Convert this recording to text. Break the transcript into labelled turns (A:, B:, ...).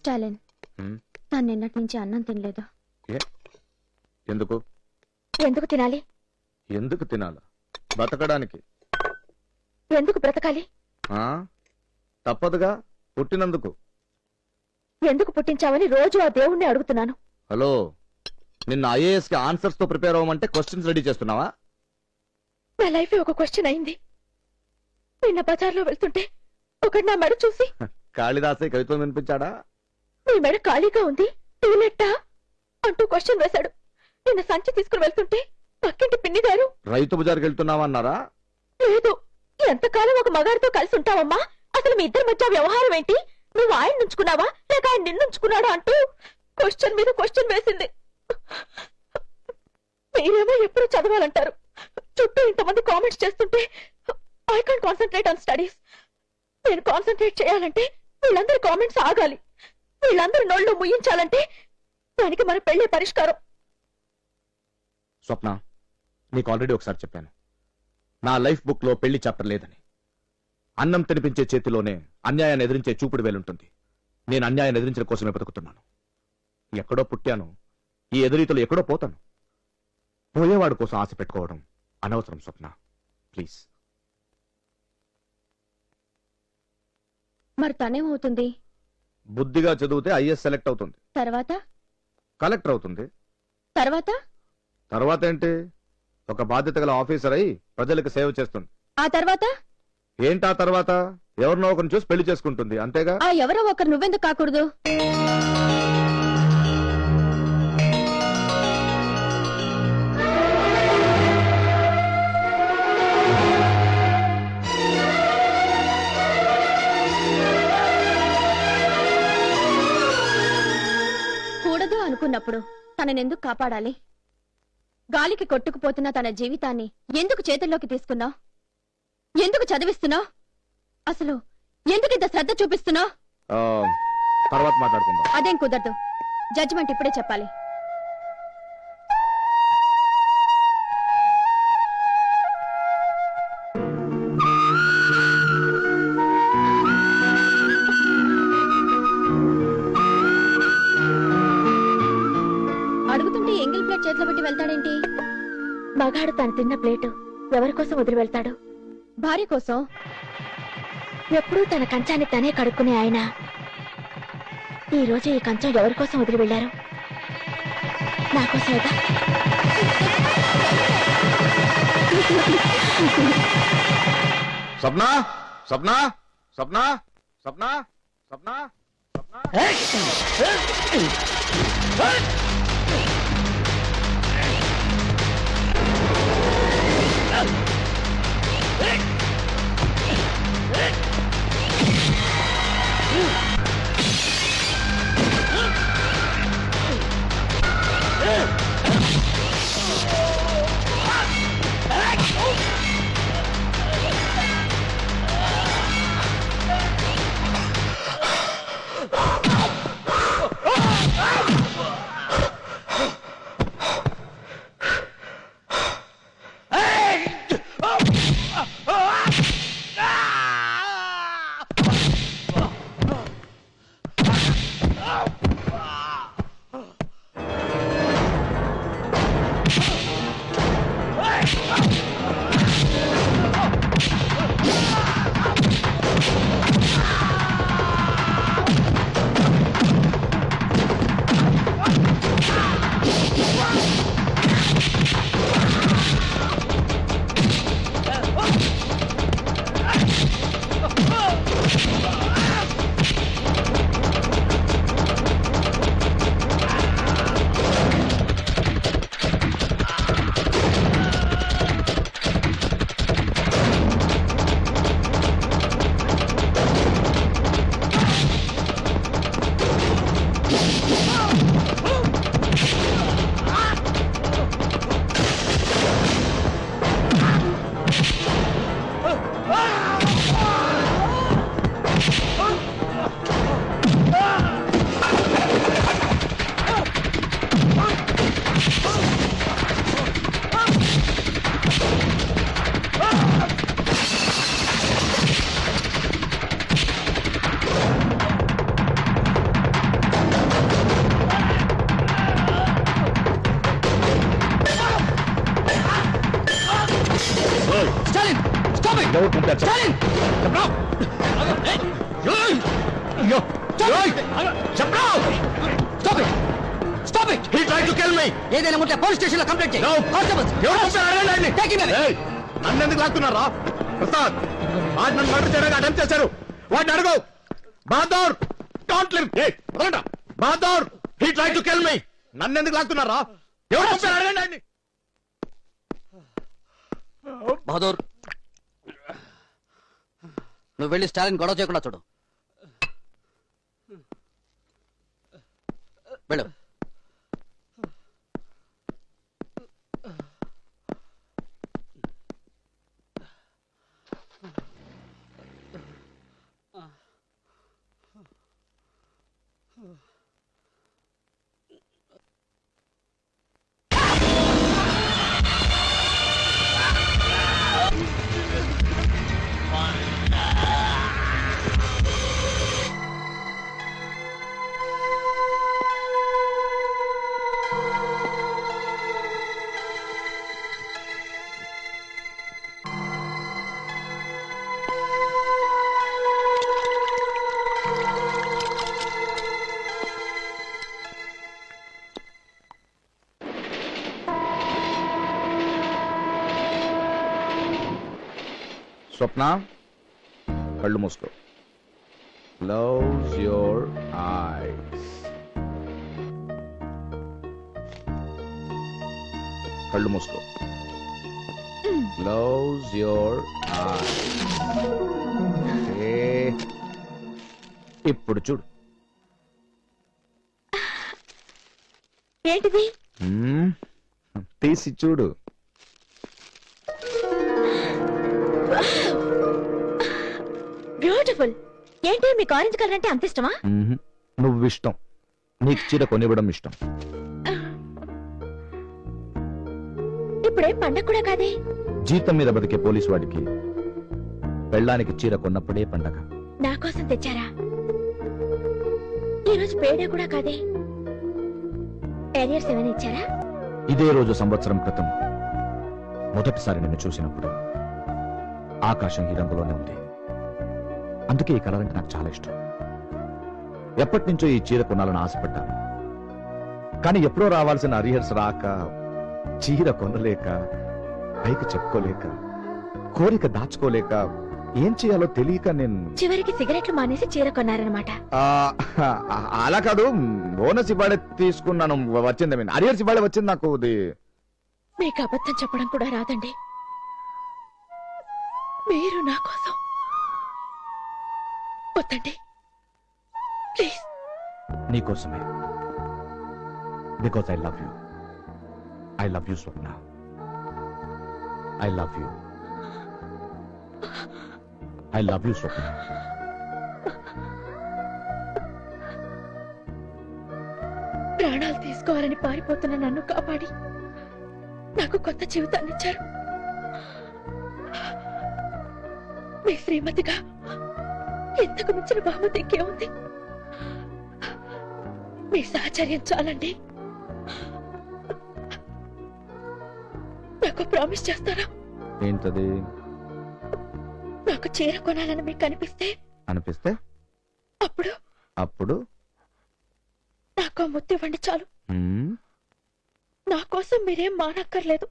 A: స్టాలిన్, తను నిన్నటి నుంచి అన్నం తినలేదు.
B: ఎందుకు?
A: ఎందుకు తినాలి?
B: ఎందుకు తినాలా? బతకడానికి.
A: ఎందుకు బ్రతకాలి?
B: తప్పదుగా, పుట్టినందుకు.
A: ఎందుకు పుట్టించావని రోజు ఆ దేవుణ్ణి అడుగుతున్నాను.
B: హలో, నిన్న ఐఏఎస్ కి ఆన్సర్స్ తో ప్రిపేర్ అవ్వమంటే క్వశ్చన్స్ రెడీ చేస్తున్నావా?
A: నా లైఫ్ ఒక క్వశ్చన్ అయింది. నిన్న బజార్లో వెళ్తుంటే ఒకడు నా మెడ చూసి
B: కాళిదాసే కవిత్వం వినిపించాడా?
A: నీ మెడ ఖాళీగా ఉంది, టూలెట్టా అంటూ క్వశ్చన్ వేశాడు. నిన్న సంచి తీసుకుని వెళ్తుంటే పక్కింటి పిన్ని గారు
B: రైతు బజార్కి వెళ్తున్నావన్నారా?
A: లేదు. ఎంతకాలం ఒక మగారితో కలిసి ఉంటావమ్మా? అసలు మీ ఇద్దరి మధ్య వ్యవహారం ఏంటి? నువ్వు ఆయన నుంచుకున్నావా లేక ఆయన నిన్నుంచుకున్నాడా అంటూ క్వశ్చన్ మీద క్వశ్చన్ వేసింది. మీరేమో ఎప్పుడు చదవాలంటారు. చుట్టూ ఇంతమంది కామెంట్స్ చేస్తుంటే I can't concentrate on studies. నేను కాన్సన్ట్రేట్ చేయాలంటే వీళ్ళందరి కామెంట్స్ ఆగాలి. వీళ్ళందరి నోళ్ళు ముయించాలంటే దానికి మన పెళ్లి పరిష్కారం.
B: స్వప్న, నీకు ఆల్రెడీ ఒకసారి చెప్పాను, నా లైఫ్ బుక్ లో పెళ్లి చాప్టర్ లేదని. అన్నం తినిపించే చేతిలోనే అన్యాయాన్ని ఎదిరించే చూపుడు వేలుంటుంది. నేను అన్యాయాన్ని ఎదిరించడం కోసమే బతుకుతున్నాను. ఎక్కడో పుట్టాను, ఈ ఎదురీతలు ఎక్కడో పోతాను. పోయేవాడు కోసం ఆశ పెట్టుకోవడం అనవసరం స్వప్న, ప్లీజ్.
A: మరి తనేమవుతుంది?
B: బుద్ధిగా చదివితే ఐఏఎస్ సెలెక్ట్ అవుతుంది.
A: తర్వాత
B: కలెక్టర్ అవుతుంది.
A: తర్వాత
B: తర్వాత ఏంటి? ఒక బాధ్యత గల ఆఫీసర్ అయి ప్రజలకు సేవ చేస్తుంది.
A: ఆ తర్వాత
B: ఏంటా తర్వాత? ఎవరినో ఒకరిని చూసి పెళ్లి చేసుకుంటుంది, అంతేగా?
A: ఆ ఎవరో ఒకరు నువ్వెందుకు కాకూడదు? కూడదు అనుకున్నప్పుడు తననెందుకు కాపాడాలి? గాలికి కొట్టుకుపోతున్న తన జీవితాన్ని ఎందుకు చేతుల్లోకి తీసుకున్నావు? ఎందుకు చదివిస్తున్నావు? అసలు ఎందుకు ఇంత శ్రద్ధ చూపిస్తున్నావు?
B: తర్వాత మాట్లాడుకుందాం.
A: అదేం కుదరదు. జడ్జిమెంట్ ఇప్పుడే చెప్పాలి. అడుగుతుంటే ఎంగిల్ ప్లేట్ చేతిలో పెట్టి వెళ్తాడేంటి? మగాడు తను తిన్న ప్లేటు ఎవరి కోసం వదిలి వెళ్తాడు? భార్య కోసం. ఎప్పుడూ తన కంచాన్ని తనే కడుక్కునే ఆయన ఈ రోజు ఈ కంచం ఎవరి కోసం వదిలి వెళ్లారు? నా కోసమేగా.
B: స్వప్న, స్వప్న, స్వప్న, స్వప్న, స్వప్న,
C: Stalin! Stop it!
B: ఎవరు పంపారు చెప్పు.
C: Stalin!
B: చెప్పరా? అయ్యో. చెప్పరా?
C: Stop it! Stop it!
B: He tried to kill me.
C: ఏదైనా ఉంటే పోలీస్ స్టేషన్ లో కంప్లైంట్ చేయి.
B: No.
C: కానిస్టేబుల్స్
B: ఎవరు పంపారు? అడగండి ఆయన్ని.
C: Take him away.
B: ఏయ్, నన్ను ఎందుకు లాక్కున్నారా? ప్రసాద్, వాడు నన్ను మర్డర్ చేయడానికి అటెంప్ట్ చేశారు. వాడిని అడుగు. Bahadur, don't live. Bahadur, he tried to kill me. నన్ను ఎందుకు లాక్కున్నారా? ఎవరు పంపారు? అడగండి ఆయన్ని.
C: బహదూర్, నువ్వు వెళ్ళి స్టాలిన్ గొడవ చేయకుండా చూడు. వెళ్ళు.
B: స్వప్న, కళ్ళు మూసుకో. Close your eyes. కళ్ళు మూసుకో. Close your eyes. ఇప్పుడు చూడు.
A: ఏంటిది?
B: తీసి చూడు.
A: బ్యూటిఫుల్. ఏంటి మీకు ఆరెంజ్ కలర్ అంటే అంత ఇష్టమా?
B: నువ్వు ఇష్టం. నీకు చీర కొనివ్వడం ఇష్టం.
A: ఇప్పుడేం పండగ కూడా కాదే.
B: జీతం మీద బతికే పోలీసు వాడికి పెళ్ళానికి చీర కొన్నప్పుడే పండగ.
A: నా కోసం తెచ్చారా? ఈ రోజు పేడే కూడా కాదే. ఏరియర్స్ ఏమైనా ఇచ్చారా?
B: ఇదే రోజు సంవత్సరం క్రితం మొదటిసారి నిన్ను చూసినప్పుడు ఆకాశం ఈ రంగులోనే ఉంది. అందుకే ఈ కలర్ అంటే నాకు చాలా ఇష్టం. ఎప్పటి నుంచో ఈ చీర కొనాలని ఆశపడ్డాను. కానీ ఎప్పుడో రావాల్సిన అరియర్స్ రాక, చీర కొనలేక, పైకి చెప్పుకోలేక, కోరిక దాచుకోలేక, ఏం చేయాలో తెలియక నేను
A: చివరికి సిగరెట్లు మానేసి చీర కొన్నారనమాట.
B: అలా కాదు, బోనస్ ఇవాళ తీసుకున్నాను. వచ్చింది అరియర్స్ ఇవాళ వచ్చింది నాకు.
A: మీకు అబద్ధం చెప్పడం కూడా రాదండి. మీరు నా కోసం వద్దండి ప్లీజ్.
B: నీకోసమే. Because I love you. I love you Swapna. I love you. I love you Swapna.
A: ప్రాణాలు తీసుకోవాలని పారిపోతున్న నన్ను కాపాడి నాకు కొత్త జీవితాన్ని ఇచ్చారు. మీ శ్రీమతిగా ఇంతకు మించిన బహుమతి ఇంకేముంది? మీ సహచర్యం చాలండి. నాకు ప్రామిస్ చేస్తారా?
B: ఏంటది?
A: నాకు చీర కొనాలని మీకు అనిపిస్తే అప్పుడు
B: అప్పుడు
A: నాకు ముద్దు ఇవ్వండి చాలు. నా కోసం మీరేం మానక్కర్లేదు.